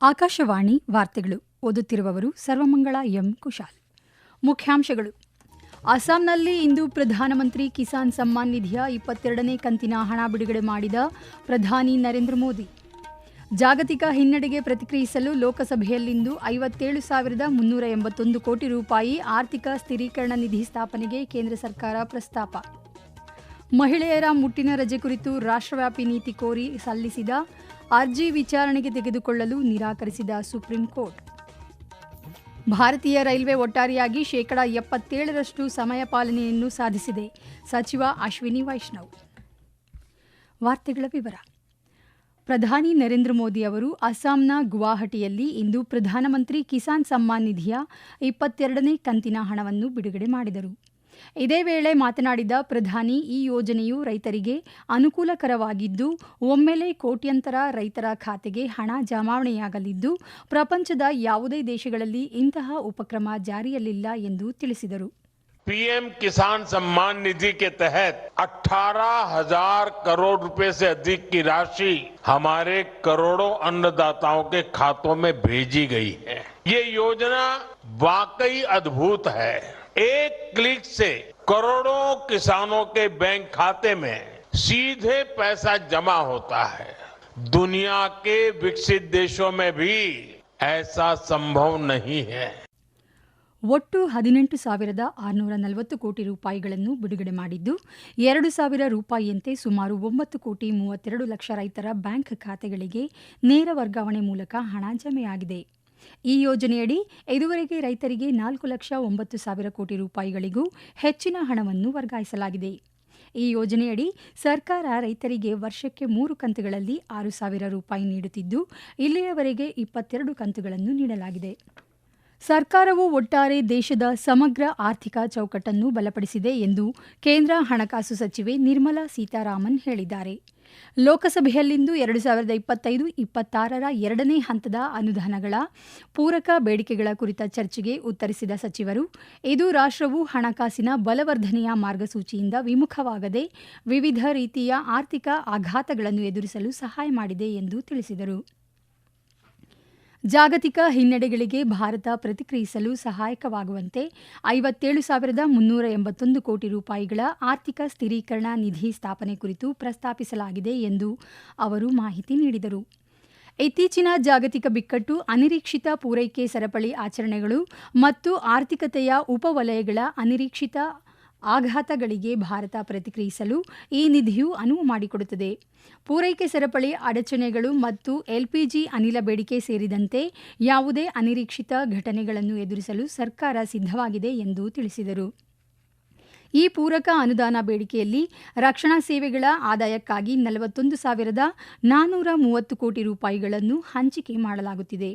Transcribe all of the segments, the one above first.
ಆಕಾಶವಾಣಿ ವಾರ್ತೆಗಳು. ಓದುತ್ತಿರುವವರು ಸರ್ವಮಂಗಳ ಎಂ ಕುಶಾಲ್. ಮುಖ್ಯಾಂಶಗಳು. ಅಸ್ಸಾಂನಲ್ಲಿ ಇಂದು ಪ್ರಧಾನಮಂತ್ರಿ ಕಿಸಾನ್ ಸಮ್ಮಾನ್ ನಿಧಿಯ 22ನೇ ಕಂತಿನ ಹಣ ಬಿಡುಗಡೆ ಮಾಡಿದ ಪ್ರಧಾನಿ ನರೇಂದ್ರ ಮೋದಿ. ಜಾಗತಿಕ ಹಿನ್ನಡೆಗೆ ಪ್ರತಿಕ್ರಿಯಿಸಲು ಲೋಕಸಭೆಯಲ್ಲಿಂದು 57,381 ಕೋಟಿ ರೂಪಾಯಿ ಆರ್ಥಿಕ ಸ್ಥಿರೀಕರಣ ನಿಧಿ ಸ್ಥಾಪನೆಗೆ ಕೇಂದ್ರ ಸರ್ಕಾರ ಪ್ರಸ್ತಾಪ. ಮಹಿಳೆಯರ ಮುಟ್ಟಿನ ರಜೆ ಕುರಿತು ರಾಷ್ಟ್ರವ್ಯಾಪಿ ನೀತಿ ಕೋರಿ ಸಲ್ಲಿಸಿದ ಅರ್ಜಿ ವಿಚಾರಣೆಗೆ ತೆಗೆದುಕೊಳ್ಳಲು ನಿರಾಕರಿಸಿದ ಸುಪ್ರೀಂ ಕೋರ್ಟ್. ಭಾರತೀಯ ರೈಲ್ವೆ ಒಟ್ಟಾರೆಯಾಗಿ 77% ಸಮಯ ಪಾಲನೆಯನ್ನು ಸಾಧಿಸಿದೆ. ಸಚಿವ ಅಶ್ವಿನಿ ವೈಷ್ಣವ್. ವಾರ್ತೆಗಳ ವಿವರ. ಪ್ರಧಾನಿ ನರೇಂದ್ರ ಮೋದಿ ಅವರು ಅಸ್ಸಾಂನ ಗುವಾಹಟಿಯಲ್ಲಿ ಇಂದು ಪ್ರಧಾನಮಂತ್ರಿ ಕಿಸಾನ್ ಸಮ್ಮಾನ್ ನಿಧಿಯ 22ನೇ ಕಂತಿನ ಹಣವನ್ನು ಬಿಡುಗಡೆ ಮಾಡಿದರು. ಇದೇ ವೇಳೆ ಮಾತನಾಡಿದ ಪ್ರಧಾನಿ, ಈ ಯೋಜನೆಯು ರೈತರಿಗೆ ಅನುಕೂಲಕರವಾಗಿದ್ದು ಒಮ್ಮೆಲೆ ಕೋಟ್ಯಂತರ ರೈತರ ಖಾತೆಗೆ ಹಣ ಜಮಾವಣೆಯಾಗಲಿದ್ದು ಪ್ರಪಂಚದ ಯಾವುದೇ ದೇಶಗಳಲ್ಲಿ ಇಂತಹ ಉಪಕ್ರಮ ಜಾರಿಯಲ್ಲಿಲ್ಲ ಎಂದು ತಿಳಿಸಿದರು. पीएम किसान सम्मान निधि के तहत 18,000 करोड़ रुपए से अधिक की राशि हमारे करोड़ों अन्नदाताओं के खातों में भेजी गई है. ये योजना वाकई अद्भुत है. एक क्लिक से करोड़ों किसानों के बैंक खाते में सीधे पैसा जमा होता है. दुनिया के विकसित देशों में भी ऐसा संभव नहीं है. ಒಟ್ಟು 18,640 ಕೋಟಿ ರೂಪಾಯಿಗಳನ್ನು ಬಿಡುಗಡೆ ಮಾಡಿದ್ದು 2,000 ರೂಪಾಯಿಯಂತೆ ಸುಮಾರು 9,32 ಲಕ್ಷ ರೈತರ ಬ್ಯಾಂಕ್ ಖಾತೆಗಳಿಗೆ ನೇರ ವರ್ಗಾವಣೆ ಮೂಲಕ ಹಣ ಜಮೆಯಾಗಿದೆ. ಈ ಯೋಜನೆಯಡಿ ಇದುವರೆಗೆ ರೈತರಿಗೆ 4,09,000 ಕೋಟಿ ರೂಪಾಯಿಗಳಿಗೂ ಹೆಚ್ಚಿನ ಹಣವನ್ನು ವರ್ಗಾಯಿಸಲಾಗಿದೆ. ಈ ಯೋಜನೆಯಡಿ ಸರ್ಕಾರ ರೈತರಿಗೆ ವರ್ಷಕ್ಕೆ 3 ಕಂತುಗಳಲ್ಲಿ 6,000 ರೂಪಾಯಿ ನೀಡುತ್ತಿದ್ದು ಇಲ್ಲಿಯವರೆಗೆ 22 ಕಂತುಗಳನ್ನು ನೀಡಲಾಗಿದೆ. ಸರ್ಕಾರವು ಒಟ್ಟಾರೆ ದೇಶದ ಸಮಗ್ರ ಆರ್ಥಿಕ ಚೌಕಟ್ಟನ್ನು ಬಲಪಡಿಸಿದೆ ಎಂದು ಕೇಂದ್ರ ಹಣಕಾಸು ಸಚಿವೆ ನಿರ್ಮಲಾ ಸೀತಾರಾಮನ್ ಹೇಳಿದ್ದಾರೆ. ಲೋಕಸಭೆಯಲ್ಲಿಂದು 2025-26ರ 2ನೇ ಹಂತದ ಅನುದಾನಗಳ ಪೂರಕ ಬೇಡಿಕೆಗಳ ಕುರಿತ ಚರ್ಚೆಗೆ ಉತ್ತರಿಸಿದ ಸಚಿವರು, ಇದು ರಾಷ್ಟ್ರವು ಹಣಕಾಸಿನ ಬಲವರ್ಧನೆಯ ಮಾರ್ಗಸೂಚಿಯಿಂದ ವಿಮುಖವಾಗದೆ ವಿವಿಧ ರೀತಿಯ ಆರ್ಥಿಕ ಆಘಾತಗಳನ್ನು ಎದುರಿಸಲು ಸಹಾಯ ಮಾಡಿದೆ ಎಂದು ತಿಳಿಸಿದರು. ಜಾಗತಿಕ ಹಿನ್ನಡೆಗಳಿಗೆ ಭಾರತ ಪ್ರತಿಕ್ರಿಯಿಸಲು ಸಹಾಯಕವಾಗುವಂತೆ 57,381 ಕೋಟಿ ರೂಪಾಯಿಗಳ ಆರ್ಥಿಕ ಸ್ಥಿರೀಕರಣ ನಿಧಿ ಸ್ಥಾಪನೆ ಕುರಿತು ಪ್ರಸ್ತಾಪಿಸಲಾಗಿದೆ ಎಂದು ಅವರು ಮಾಹಿತಿ ನೀಡಿದರು. ಇತ್ತೀಚಿನ ಜಾಗತಿಕ ಬಿಕ್ಕಟ್ಟು, ಅನಿರೀಕ್ಷಿತ ಪೂರೈಕೆ ಸರಪಳಿ ಆಚರಣೆಗಳು ಮತ್ತು ಆರ್ಥಿಕತೆಯ ಉಪವಲಯಗಳ ಅನಿರೀಕ್ಷಿತ ಆಘಾತಗಳಿಗೆ ಭಾರತ ಪ್ರತಿಕ್ರಿಯಿಸಲು ಈ ನಿಧಿಯು ಅನುವು ಮಾಡಿಕೊಡುತ್ತದೆ. ಪೂರೈಕೆ ಸರಪಳಿ ಅಡಚಣೆಗಳು ಮತ್ತು ಎಲ್ಪಿಜಿ ಅನಿಲ ಬೇಡಿಕೆ ಸೇರಿದಂತೆ ಯಾವುದೇ ಅನಿರೀಕ್ಷಿತ ಘಟನೆಗಳನ್ನು ಎದುರಿಸಲು ಸರ್ಕಾರ ಸಿದ್ಧವಾಗಿದೆ ಎಂದು ತಿಳಿಸಿದರು. ಈ ಪೂರಕ ಅನುದಾನ ಬೇಡಿಕೆಯಲ್ಲಿ ರಕ್ಷಣಾ ಸೇವೆಗಳ ಆದಾಯಕ್ಕಾಗಿ 41,430 ಕೋಟಿ ರೂಪಾಯಿಗಳನ್ನು ಹಂಚಿಕೆ ಮಾಡಲಾಗುತ್ತಿದೆ.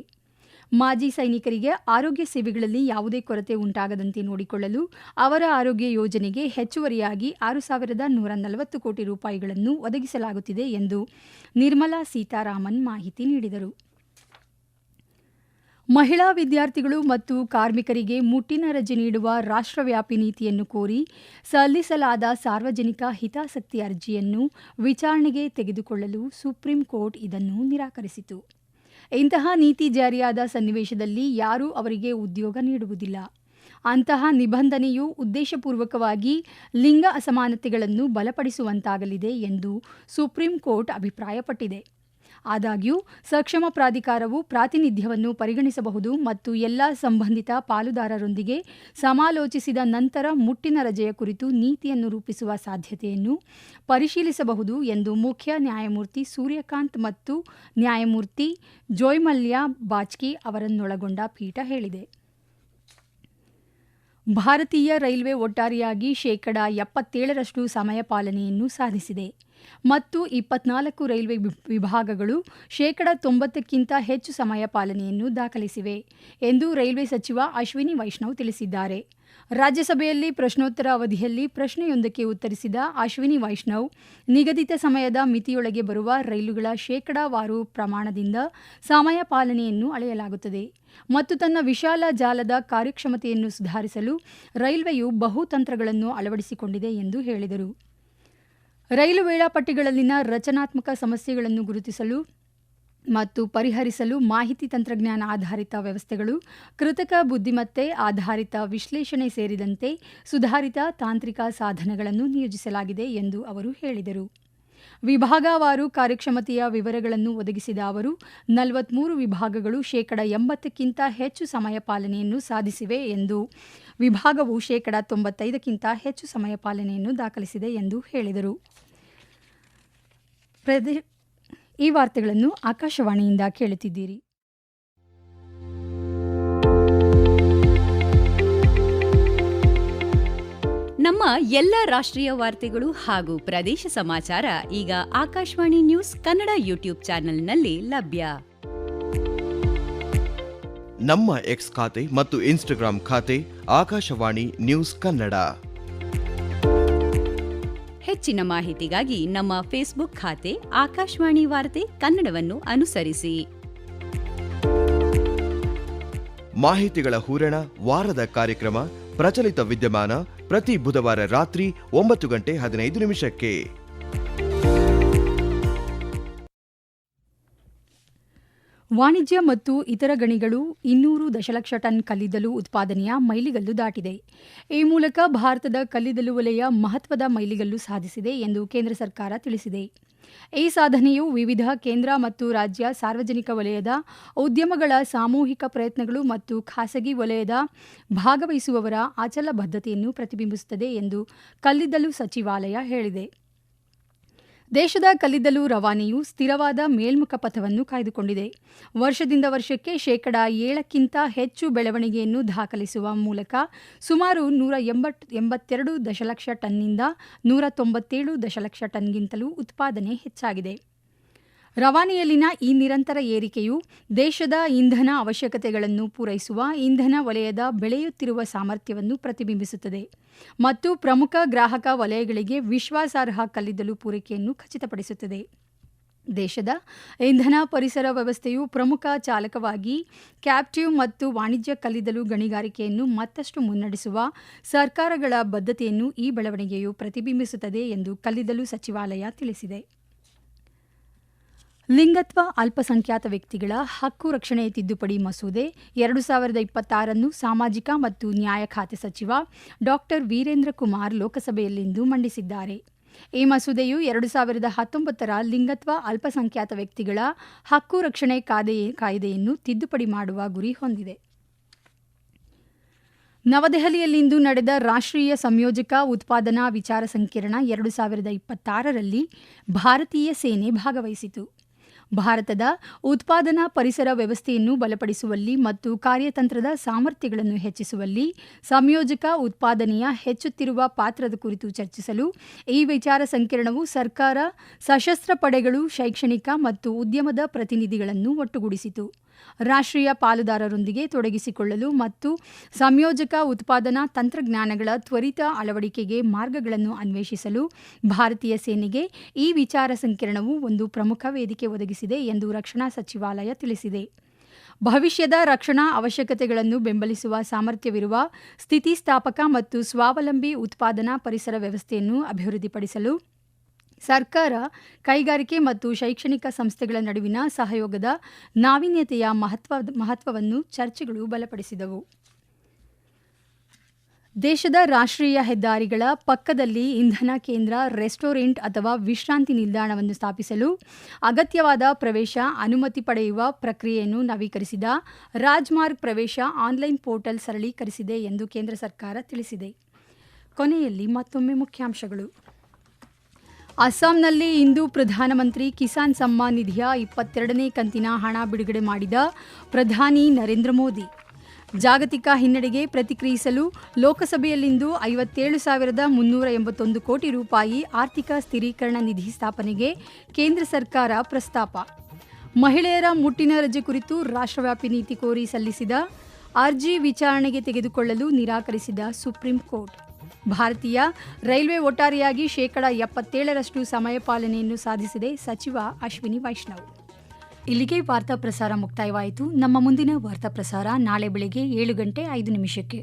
ಮಾಜಿ ಸೈನಿಕರಿಗೆ ಆರೋಗ್ಯ ಸೇವೆಗಳಲ್ಲಿ ಯಾವುದೇ ಕೊರತೆ ಉಂಟಾಗದಂತೆ ನೋಡಿಕೊಳ್ಳಲು ಅವರ ಆರೋಗ್ಯ ಯೋಜನೆಗೆ ಹೆಚ್ಚುವರಿಯಾಗಿ 6,140 ಕೋಟಿ ರೂಪಾಯಿಗಳನ್ನು ಒದಗಿಸಲಾಗುತ್ತಿದೆ ಎಂದು ನಿರ್ಮಲಾ ಸೀತಾರಾಮನ್ ಮಾಹಿತಿ ನೀಡಿದರು. ಮಹಿಳಾ ವಿದ್ಯಾರ್ಥಿಗಳು ಮತ್ತು ಕಾರ್ಮಿಕರಿಗೆ ಮುಟ್ಟಿನ ರಜೆ ನೀಡುವ ರಾಷ್ಟ್ರವ್ಯಾಪಿ ನೀತಿಯನ್ನು ಕೋರಿ ಸಲ್ಲಿಸಲಾದ ಸಾರ್ವಜನಿಕ ಹಿತಾಸಕ್ತಿ ಅರ್ಜಿಯನ್ನು ವಿಚಾರಣೆಗೆ ತೆಗೆದುಕೊಳ್ಳಲು ಸುಪ್ರೀಂ ಕೋರ್ಟ್ ಇದನ್ನು ನಿರಾಕರಿಸಿತು. ಇಂತಹ ನೀತಿ ಜಾರಿಯಾದ ಸನ್ನಿವೇಶದಲ್ಲಿ ಯಾರೂ ಅವರಿಗೆ ಉದ್ಯೋಗ ನೀಡುವುದಿಲ್ಲ. ಅಂತಹ ನಿಬಂಧನೆಯು ಉದ್ದೇಶಪೂರ್ವಕವಾಗಿ ಲಿಂಗ ಅಸಮಾನತೆಗಳನ್ನು ಬಲಪಡಿಸುವಂತಾಗಲಿದೆ ಎಂದು ಸುಪ್ರೀಂ ಕೋರ್ಟ್ ಅಭಿಪ್ರಾಯಪಟ್ಟಿದೆ. ಆದಾಗ್ಯೂ ಸಕ್ಷಮ ಪ್ರಾಧಿಕಾರವು ಪ್ರಾತಿನಿಧ್ಯವನ್ನು ಪರಿಗಣಿಸಬಹುದು ಮತ್ತು ಎಲ್ಲ ಸಂಬಂಧಿತ ಪಾಲುದಾರರೊಂದಿಗೆ ಸಮಾಲೋಚಿಸಿದ ನಂತರ ಮುಟ್ಟಿನ ರಜೆಯ ಕುರಿತು ನೀತಿಯನ್ನು ರೂಪಿಸುವ ಸಾಧ್ಯತೆಯನ್ನು ಪರಿಶೀಲಿಸಬಹುದು ಎಂದು ಮುಖ್ಯ ನ್ಯಾಯಮೂರ್ತಿ ಸೂರ್ಯಕಾಂತ್ ಮತ್ತು ನ್ಯಾಯಮೂರ್ತಿ ಜೋಯ್ಮಲ್ಯಾ ಬಾಚ್ಕಿ ಅವರನ್ನೊಳಗೊಂಡ ಪೀಠ ಹೇಳಿದೆ. ಭಾರತೀಯ ರೈಲ್ವೆ ಒಟ್ಟಾರೆಯಾಗಿ 77% ಸಮಯ ಪಾಲನೆಯನ್ನು ಸಾಧಿಸಿದೆ ಮತ್ತು 24 ರೈಲ್ವೆ ವಿಭಾಗಗಳು 90%ಕ್ಕಿಂತ ಹೆಚ್ಚು ಸಮಯ ಪಾಲನೆಯನ್ನು ದಾಖಲಿಸಿವೆ ಎಂದು ರೈಲ್ವೆ ಸಚಿವ ಅಶ್ವಿನಿ ವೈಷ್ಣವ್ ತಿಳಿಸಿದ್ದಾರೆ. ರಾಜ್ಯಸಭೆಯಲ್ಲಿ ಪ್ರಶ್ನೋತ್ತರ ಅವಧಿಯಲ್ಲಿ ಪ್ರಶ್ನೆಯೊಂದಕ್ಕೆ ಉತ್ತರಿಸಿದ ಅಶ್ವಿನಿ ವೈಷ್ಣವ್, ನಿಗದಿತ ಸಮಯದ ಮಿತಿಯೊಳಗೆ ಬರುವ ರೈಲುಗಳ ಶೇಕಡಾವಾರು ಪ್ರಮಾಣದಿಂದ ಸಮಯ ಪಾಲನೆಯನ್ನು ಅಳೆಯಲಾಗುತ್ತದೆ ಮತ್ತು ತನ್ನ ವಿಶಾಲ ಜಾಲದ ಕಾರ್ಯಕ್ಷಮತೆಯನ್ನು ಸುಧಾರಿಸಲು ರೈಲ್ವೆಯು ಬಹುತಂತ್ರಗಳನ್ನು ಅಳವಡಿಸಿಕೊಂಡಿದೆ ಎಂದು ಹೇಳಿದರು. ರೈಲು ವೇಳಾಪಟ್ಟಿಗಳಲ್ಲಿನ ರಚನಾತ್ಮಕ ಸಮಸ್ಯೆಗಳನ್ನು ಗುರುತಿಸಲು ಮತ್ತು ಪರಿಹರಿಸಲು ಮಾಹಿತಿ ತಂತ್ರಜ್ಞಾನ ಆಧಾರಿತ ವ್ಯವಸ್ಥೆಗಳು, ಕೃತಕ ಬುದ್ಧಿಮತ್ತೆ ಆಧಾರಿತ ವಿಶ್ಲೇಷಣೆ ಸೇರಿದಂತೆ ಸುಧಾರಿತ ತಾಂತ್ರಿಕ ಸಾಧನಗಳನ್ನು ನಿಯೋಜಿಸಲಾಗಿದೆ ಎಂದು ಅವರು ಹೇಳಿದರು. ವಿಭಾಗವಾರು ಕಾರ್ಯಕ್ಷಮತೆಯ ವಿವರಗಳನ್ನು ಒದಗಿಸಿದ ಅವರು 43 ವಿಭಾಗಗಳು 80%ಕ್ಕಿಂತ ಹೆಚ್ಚು ಸಮಯ ಪಾಲನೆಯನ್ನು ಸಾಧಿಸಿವೆ ಎಂದು, ವಿಭಾಗವು 95%ಕ್ಕಿಂತ ಹೆಚ್ಚು ಸಮಯ ಪಾಲನೆಯನ್ನು ದಾಖಲಿಸಿದೆ ಎಂದು ಹೇಳಿದರು. ಈ ವಾರ್ತೆಗಳನ್ನು ಆಕಾಶವಾಣಿಯಿಂದ ಕೇಳುತ್ತಿದ್ದೀರಿ. ನಮ್ಮ ಎಲ್ಲ ರಾಷ್ಟ್ರೀಯ ವಾರ್ತೆಗಳು ಹಾಗೂ ಪ್ರದೇಶ ಸಮಾಚಾರ ಈಗ ಆಕಾಶವಾಣಿ ನ್ಯೂಸ್ ಕನ್ನಡ ಯೂಟ್ಯೂಬ್ ಚಾನೆಲ್ನಲ್ಲಿ ಲಭ್ಯ. ನಮ್ಮ ಎಕ್ಸ್ ಖಾತೆ ಮತ್ತು ಇನ್ಸ್ಟಾಗ್ರಾಂ ಖಾತೆ ಆಕಾಶವಾಣಿ ನ್ಯೂಸ್ ಕನ್ನಡ. ಹೆಚ್ಚಿನ ಮಾಹಿತಿಗಾಗಿ ನಮ್ಮ ಫೇಸ್ಬುಕ್ ಖಾತೆ ಆಕಾಶವಾಣಿ ವಾರ್ತೆ ಕನ್ನಡವನ್ನು ಅನುಸರಿಸಿ. ಮಾಹಿತಿಗಳ ಹೂರಣ, ವಾರದ ಕಾರ್ಯಕ್ರಮ, ಪ್ರಚಲಿತ ವಿದ್ಯಮಾನ ಪ್ರತಿ ಬುಧವಾರ ರಾತ್ರಿ 9:15 ವಾಣಿಜ್ಯ ಮತ್ತು ಇತರ ಗಣಿಗಳು 200 ದಶಲಕ್ಷ ಟನ್ ಕಲ್ಲಿದ್ದಲು ಉತ್ಪಾದನೆಯ ಮೈಲಿಗಲ್ಲು ದಾಟಿದೆ. ಈ ಮೂಲಕ ಭಾರತದ ಕಲ್ಲಿದ್ದಲು ವಲಯ ಮಹತ್ವದ ಮೈಲಿಗಲ್ಲು ಸಾಧಿಸಿದೆ ಎಂದು ಕೇಂದ್ರ ಸರ್ಕಾರ ತಿಳಿಸಿದೆ. ಈ ಸಾಧನೆಯು ವಿವಿಧ ಕೇಂದ್ರ ಮತ್ತು ರಾಜ್ಯ ಸಾರ್ವಜನಿಕ ವಲಯದ ಉದ್ಯಮಗಳ ಸಾಮೂಹಿಕ ಪ್ರಯತ್ನಗಳು ಮತ್ತು ಖಾಸಗಿ ವಲಯದ ಭಾಗವಹಿಸುವವರ ಅಚಲ ಬದ್ಧತೆಯನ್ನು ಪ್ರತಿಬಿಂಬಿಸುತ್ತದೆ ಎಂದು ಕಲ್ಲಿದ್ದಲು ಸಚಿವಾಲಯ ಹೇಳಿದೆ. ದೇಶದ ಕಲ್ಲಿದ್ದಲು ರವಾನೆಯು ಸ್ಥಿರವಾದ ಮೇಲ್ಮುಖ ಪಥವನ್ನು ಕಾಯ್ದುಕೊಂಡಿದೆ. ವರ್ಷದಿಂದ ವರ್ಷಕ್ಕೆ 7%ಕ್ಕಿಂತ ಹೆಚ್ಚು ಬೆಳವಣಿಗೆಯನ್ನು ದಾಖಲಿಸುವ ಮೂಲಕ ಸುಮಾರು 182 ದಶಲಕ್ಷ ಟನ್ನಿಂದ 197 ದಶಲಕ್ಷ ಟನ್ಗಿಂತಲೂ ಉತ್ಪಾದನೆ ಹೆಚ್ಚಾಗಿದೆ. ರವಾನೆಯಲ್ಲಿನ ಈ ನಿರಂತರ ಏರಿಕೆಯು ದೇಶದ ಇಂಧನ ಅವಶ್ಯಕತೆಗಳನ್ನು ಪೂರೈಸುವ ಇಂಧನ ವಲಯದ ಬೆಳೆಯುತ್ತಿರುವ ಸಾಮರ್ಥ್ಯವನ್ನು ಪ್ರತಿಬಿಂಬಿಸುತ್ತದೆ ಮತ್ತು ಪ್ರಮುಖ ಗ್ರಾಹಕ ವಲಯಗಳಿಗೆ ವಿಶ್ವಾಸಾರ್ಹ ಕಲ್ಲಿದ್ದಲು ಪೂರೈಕೆಯನ್ನು ಖಚಿತಪಡಿಸುತ್ತದೆ. ದೇಶದ ಇಂಧನ ಪರಿಸರ ವ್ಯವಸ್ಥೆಯು ಪ್ರಮುಖ ಚಾಲಕವಾಗಿ ಕ್ಯಾಪ್ಟಿವ್ ಮತ್ತು ವಾಣಿಜ್ಯ ಕಲ್ಲಿದ್ದಲು ಗಣಿಗಾರಿಕೆಯನ್ನು ಮತ್ತಷ್ಟು ಮುನ್ನಡೆಸುವ ಸರ್ಕಾರಗಳ ಬದ್ಧತೆಯನ್ನು ಈ ಬೆಳವಣಿಗೆಯು ಪ್ರತಿಬಿಂಬಿಸುತ್ತದೆ ಎಂದು ಕಲ್ಲಿದ್ದಲು ಸಚಿವಾಲಯ ತಿಳಿಸಿದೆ. ಲಿಂಗತ್ವ ಅಲ್ಪಸಂಖ್ಯಾತ ವ್ಯಕ್ತಿಗಳ ಹಕ್ಕು ರಕ್ಷಣೆ ತಿದ್ದುಪಡಿ ಮಸೂದೆ 2026 ಸಾಮಾಜಿಕ ಮತ್ತು ನ್ಯಾಯ ಖಾತೆ ಸಚಿವ ಡಾ ವೀರೇಂದ್ರ ಕುಮಾರ್ ಲೋಕಸಭೆಯಲ್ಲಿಂದು ಮಂಡಿಸಿದ್ದಾರೆ. ಈ ಮಸೂದೆಯು 2019 ಲಿಂಗತ್ವ ಅಲ್ಪಸಂಖ್ಯಾತ ವ್ಯಕ್ತಿಗಳ ಹಕ್ಕು ರಕ್ಷಣೆ ಕಾಯ್ದೆಯನ್ನು ತಿದ್ದುಪಡಿ ಮಾಡುವ ಗುರಿ ಹೊಂದಿದೆ. ನವದೆಹಲಿಯಲ್ಲಿಂದು ನಡೆದ ರಾಷ್ಟ್ರೀಯ ಸಂಯೋಜಕ ಉತ್ಪಾದನಾ ವಿಚಾರ ಸಂಕಿರಣ 2026ರಲ್ಲಿ ಭಾರತೀಯ ಸೇನೆ ಭಾಗವಹಿಸಿತು. ಭಾರತದ ಉತ್ಪಾದನಾ ಪರಿಸರ ವ್ಯವಸ್ಥೆಯನ್ನು ಬಲಪಡಿಸುವಲ್ಲಿ ಮತ್ತು ಕಾರ್ಯತಂತ್ರದ ಸಾಮರ್ಥ್ಯಗಳನ್ನು ಹೆಚ್ಚಿಸುವಲ್ಲಿ ಸಂಯೋಜಕ ಉತ್ಪಾದನೆಯ ಹೆಚ್ಚುತ್ತಿರುವ ಪಾತ್ರದ ಕುರಿತು ಚರ್ಚಿಸಲು ಈ ವಿಚಾರ ಸಂಕಿರಣವು ಸರ್ಕಾರ, ಸಶಸ್ತ್ರ ಪಡೆಗಳು, ಶೈಕ್ಷಣಿಕ ಮತ್ತು ಉದ್ಯಮದ ಪ್ರತಿನಿಧಿಗಳನ್ನು ಒಟ್ಟುಗೂಡಿಸಿತು. ರಾಷ್ಟ್ರೀಯ ಪಾಲುದಾರರೊಂದಿಗೆ ತೊಡಗಿಸಿಕೊಳ್ಳಲು ಮತ್ತು ಸಂಯೋಜಕ ಉತ್ಪಾದನಾ ತಂತ್ರಜ್ಞಾನಗಳ ತ್ವರಿತ ಅಳವಡಿಕೆಗೆ ಮಾರ್ಗಗಳನ್ನು ಅನ್ವೇಷಿಸಲು ಭಾರತೀಯ ಸೇನೆಗೆ ಈ ವಿಚಾರ ಸಂಕಿರಣವು ಒಂದು ಪ್ರಮುಖ ವೇದಿಕೆ ಒದಗಿಸಿದೆ ಎಂದು ರಕ್ಷಣಾ ಸಚಿವಾಲಯ ತಿಳಿಸಿದೆ. ಭವಿಷ್ಯದ ರಕ್ಷಣಾ ಅವಶ್ಯಕತೆಗಳನ್ನು ಬೆಂಬಲಿಸುವ ಸಾಮರ್ಥ್ಯವಿರುವ ಸ್ಥಿತಿಸ್ಥಾಪಕ ಮತ್ತು ಸ್ವಾವಲಂಬಿ ಉತ್ಪಾದನಾ ಪರಿಸರ ವ್ಯವಸ್ಥೆಯನ್ನು ಅಭಿವೃದ್ಧಿಪಡಿಸಲು ಸರ್ಕಾರ, ಕೈಗಾರಿಕೆ ಮತ್ತು ಶೈಕ್ಷಣಿಕ ಸಂಸ್ಥೆಗಳ ನಡುವಿನ ಸಹಯೋಗದ ನಾವೀನ್ಯತೆಯ ಮಹತ್ವವನ್ನು ಚರ್ಚೆಗಳು ಬಲಪಡಿಸಿದವು. ದೇಶದ ರಾಷ್ಟ್ರೀಯ ಹೆದ್ದಾರಿಗಳ ಪಕ್ಕದಲ್ಲಿ ಇಂಧನ ಕೇಂದ್ರ, ರೆಸ್ಟೋರೆಂಟ್ ಅಥವಾ ವಿಶ್ರಾಂತಿ ನಿಲ್ದಾಣವನ್ನು ಸ್ಥಾಪಿಸಲು ಅಗತ್ಯವಾದ ಪ್ರವೇಶ ಅನುಮತಿ ಪಡೆಯುವ ಪ್ರಕ್ರಿಯೆಯನ್ನು ನವೀಕರಿಸಿದ ರಾಜ್ಮಾರ್ಗ್ ಪ್ರವೇಶ ಆನ್ಲೈನ್ ಪೋರ್ಟಲ್ ಸರಳೀಕರಿಸಿದೆ ಎಂದು ಕೇಂದ್ರ ಸರ್ಕಾರ ತಿಳಿಸಿದೆ. ಕೊನೆಯಲ್ಲಿ ಮತ್ತೊಮ್ಮೆ ಮುಖ್ಯಾಂಶಗಳು. ಅಸ್ಸಾಂನಲ್ಲಿ ಇಂದು ಪ್ರಧಾನಮಂತ್ರಿ ಕಿಸಾನ್ ಸಮ್ಮಾನ್ ನಿಧಿಯ 22ನೇ ಕಂತಿನ ಹಣ ಬಿಡುಗಡೆ ಮಾಡಿದ ಪ್ರಧಾನಿ ನರೇಂದ್ರ ಮೋದಿ. ಜಾಗತಿಕ ಹಿನ್ನಡೆಗೆ ಪ್ರತಿಕ್ರಿಯಿಸಲು ಲೋಕಸಭೆಯಲ್ಲಿಂದು 57,381 ಕೋಟಿ ರೂಪಾಯಿ ಆರ್ಥಿಕ ಸ್ಥಿರೀಕರಣ ನಿಧಿ ಸ್ಥಾಪನೆಗೆ ಕೇಂದ್ರ ಸರ್ಕಾರ ಪ್ರಸ್ತಾಪ. ಮಹಿಳೆಯರ ಮುಟ್ಟಿನ ರಜೆ ಕುರಿತು ರಾಷ್ಟ್ರವ್ಯಾಪಿ ನೀತಿ ಕೋರಿ ಸಲ್ಲಿಸಿದ ಅರ್ಜಿ ವಿಚಾರಣೆಗೆ ತೆಗೆದುಕೊಳ್ಳಲು ನಿರಾಕರಿಸಿದ ಸುಪ್ರೀಂ ಕೋರ್ಟ್. ಭಾರತೀಯ ರೈಲ್ವೆ ಒಟ್ಟಾರೆಯಾಗಿ 77% ಸಮಯ ಪಾಲನೆಯನ್ನು ಸಾಧಿಸಿದೆ, ಸಚಿವ ಅಶ್ವಿನಿ ವೈಷ್ಣವ್. ಇಲ್ಲಿಗೆ ವಾರ್ತಾ ಪ್ರಸಾರ ಮುಕ್ತಾಯವಾಯಿತು. ನಮ್ಮ ಮುಂದಿನ ವಾರ್ತಾ ಪ್ರಸಾರ ನಾಳೆ ಬೆಳಗ್ಗೆ 7:05